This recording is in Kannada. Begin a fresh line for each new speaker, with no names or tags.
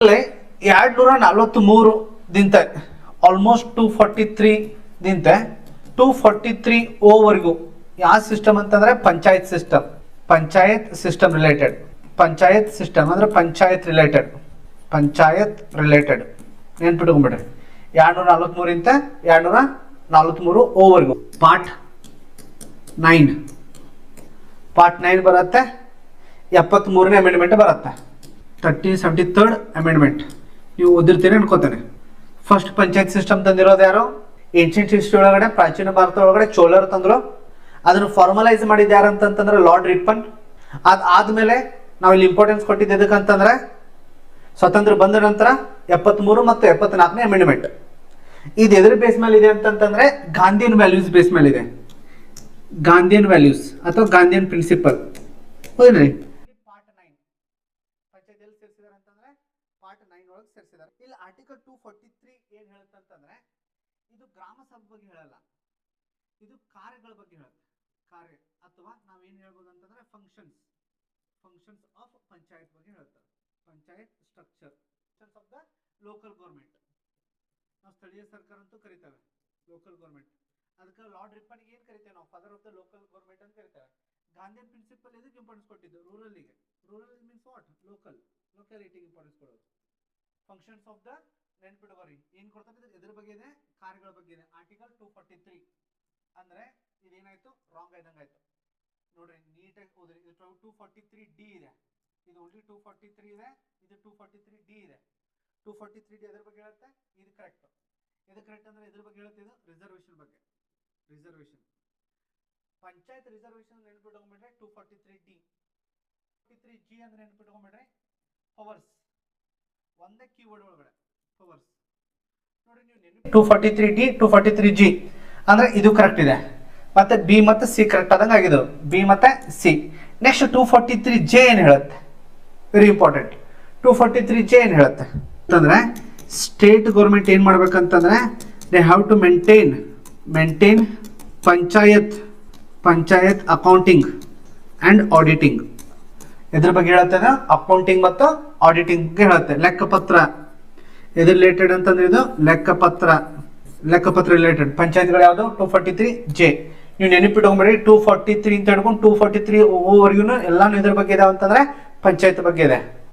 243 ದಿಂತ ಆಲ್ಮೋಸ್ಟ್ 243 ದಿಂತ 243 ಓವರೆಗೂ ಯಾವ ಸಿಸ್ಟಮ್ ಅಂತಂದ್ರೆ panchayat system related. Panchayat system ಅಂದ್ರೆ ಪಂಚಾಯತ್ ರಿಲೇಟೆಡ್ ನೆನ್ಪಿಟ್ಕೊಂಡ್ಬಿಡ್ರಿ. 243 ಇಂತ 243 ಓವರೆಗೂ. ಪಾರ್ಟ್ 9 ಬರುತ್ತೆ. 73ನೇ ಅಮೆಂಡ್ಮೆಂಟ್ ಬರುತ್ತೆ. 73rd ಅಮೆಂಡ್ಮೆಂಟ್ ನೀವು ಓದಿರ್ತೀರಿ ಅನ್ಕೋತೇನೆ. ಫಸ್ಟ್ ಪಂಚಾಯತ್ ಸಿಸ್ಟಮ್ ತಂದಿರೋದು ಯಾರು? ಏನ್ಷಿಯಂಟ್ ಹಿಸ್ಟ್ರಿ ಒಳಗಡೆ, ಪ್ರಾಚೀನ ಭಾರತ ಒಳಗಡೆ ಚೋಳರು ತಂದ್ರು. ಅದನ್ನು ಫಾರ್ಮಲೈಸ್ ಮಾಡಿದ ಯಾರು ಅಂತಂದ್ರೆ ಲಾರ್ಡ್ ರಿಪ್ಪನ್. ಅದಾದ್ಮೇಲೆ ನಾವು ಇಲ್ಲಿ ಇಂಪಾರ್ಟೆನ್ಸ್ ಕೊಟ್ಟಿದ್ದು ಎದಕ್ಕಂತಂದ್ರೆ ಸ್ವಾತಂತ್ರ್ಯ ಬಂದ ನಂತರ 73 ಮತ್ತು 74ನೇ ಅಮೆಂಡ್ಮೆಂಟ್. ಇದು ಎದ್ರ ಬೇಸ್ ಮೇಲೆ ಇದೆ ಅಂತಂದ್ರೆ ಗಾಂಧಿಯನ್ ವ್ಯಾಲ್ಯೂಸ್ ಬೇಸ್ ಮೇಲೆ ಇದೆ. ಗಾಂಧಿಯನ್ ವ್ಯಾಲ್ಯೂಸ್ ಅಥವಾ ಗಾಂಧಿಯನ್ ಪ್ರಿನ್ಸಿಪಲ್. ಹೌದ್ರಿ. ಪಾರ್ಟ್ 9 ಪಂಚಾಯತ್ ಎಲ್ಲಿ ಸೇರಿಸಿದಾರೆ ಅಂತಂದ್ರೆ ಪಾರ್ಟ್ 9 ಒಳಗೆ ಸೇರಿಸಿದಾರೆ. ಇಲ್ಲಿ ಆರ್ಟಿಕಲ್ 243 ಏನ್ ಹೇಳುತ್ತಂತಂದ್ರೆ ಇದು ಗ್ರಾಮ ಸಭೆ ಬಗ್ಗೆ ಹೇಳಲ್ಲ, ಇದು ಕಾರ್ಯಗಳ ಬಗ್ಗೆ ಹೇಳುತ್ತೆ. ಕಾರ್ಯ ಅಥವಾ ನಾವೇನ್ ಹೇಳ್ಬೋದು ಅಂತಂದ್ರೆ ಫಂಕ್ಷನ್ಸ್ ಆಫ್ ಪಂಚಾಯತ್ ಬಗ್ಗೆ ಹೇಳ್ತಾರೆ. Panchayat structure of the local government. ನಾವು ಸ್ಥಳೀಯ ಸರ್ಕಾರ ಅಂತೂ ಕರಿತೇವೆ, ಲೋಕಲ್ ಗೌರ್ಮೆಂಟ್. ಅದಕ್ಕೆ ಲಾರ್ಡ್ ರಿಪ್ಪನ್ ಏನ್ ಕರಿತೇವೆ ನಾವು? Father of the local government ಅಂತ ಕರಿತೇವೆ. ಗಾಂಧಿಯನ್ ಪ್ರಿನ್ಸಿಪಲ್ ಇದಕ್ಕೆ ಇಂಪಾರ್ಟೆನ್ಸ್ ಕೊಟ್ಟಿದ್ದು ರೂರಲ್ಗೆ. Rural means what? ಲೋಕಾಲಿಟಿಗೆ ಇಂಪಾರ್ಟೆನ್ಸ್ ಕೊಡೋದು. ಫಂಕ್ಷನ್ಸ್ ಆಫ್ ದ ನೆನ್ಪಿಡುವರಿ ಏನ್ ಕೊಡ್ತಾರೆ? ಇದ್ರ ಬಗ್ಗೆ ಇದೆ, ಕಾರ್ಯಗಳ ಬಗ್ಗೆ ಇದೆ. ಆರ್ಟಿಕಲ್ 243 ಅಂದ್ರೆ ಇದೇನಾಯ್ತು? ರಾಂಗ್ ಆಯ್ತು ನೋಡ್ರಿ, ನೀಟಾಗಿ ಓದ್ರಿ. ಇದು 243D ಇದೆ, ಇದು ಓನ್ಲಿ 243 ಇದೆ, ಇದು 243D ಇದೆ. 243D ಎದ್ರ ಬಗ್ಗೆ ಹೇಳುತ್ತೆ? ಇದು ಕರೆಕ್ಟ್. ಅಂದ್ರೆ ಇದ್ರ ಬಗ್ಗೆ ಹೇಳುತ್ತೆ. ಇದು ರಿಸರ್ವೇಶನ್ ಬಗ್ಗೆ. Panchayat reservation ನೆನ್ಪಿಟ್ಕೊಂಡ್ಬಿಟ್ರೆ 243D. 243G ಅಂದ್ರೆ ನೆನ್ಪಿಟ್ಕೊಂಡ್ಬಿಟ್ರೆ ಪವರ್ಸ್. ಒಂದೇ ಕೀವರ್ಡ್ ಒಳಗಡೆ ಪವರ್ಸ್. ನೋಡಿ ನೀವು 243D 243G ಅಂದ್ರೆ ಇದು ಕರೆಕ್ಟ್ ಇದೆ. ಮತ್ತೆ ಬಿ ಮತ್ತೆ ಸಿ ಕರೆಕ್ಟ್ ಆದಂಗೆ ಆಗಿದೆ. ಬಿ ಮತ್ತೆ ಸಿ. ನೆಕ್ಸ್ಟ್ 243J ಏನ್ ಹೇಳುತ್ತೆ? Very important. 243J ಏನ್ ಹೇಳುತ್ತೆ ಅಂತಂದ್ರೆ ಸ್ಟೇಟ್ ಗೌರ್ಮೆಂಟ್ ಏನ್ ಮಾಡ್ಬೇಕಂತಂದ್ರೆ they have to maintain panchayat accounting and auditing. ಇದ್ರ ಬಗ್ಗೆ ಹೇಳುತ್ತೆ, ಅಕೌಂಟಿಂಗ್ ಮತ್ತು ಆಡಿಟಿಂಗ್ ಹೇಳುತ್ತೆ. ಲೆಕ್ಕಪತ್ರ ಎದ್ರ ರಿಲೇಟೆಡ್ ಅಂತಂದ್ರೆ ಇದು ಲೆಕ್ಕಪತ್ರ ರಿಲೇಟೆಡ್. ಪಂಚಾಯತ್ಗಳು ಯಾವುದು? 243J. ನೀವು ನೆನಪಿಟ್ಕೊಂಡ್ಬಿಡಿ. 243 ಅಂತ ಹಿಡ್ಕೊಂಡು 243 ಓವರ್ಗೂ ಎಲ್ಲಾನು ಇದ್ರ ಬಗ್ಗೆ ಇದಾವ ಅಂತಂದ್ರೆ ಪಂಚಾಯತ್ ಬಗ್ಗೆ ಇದೆ.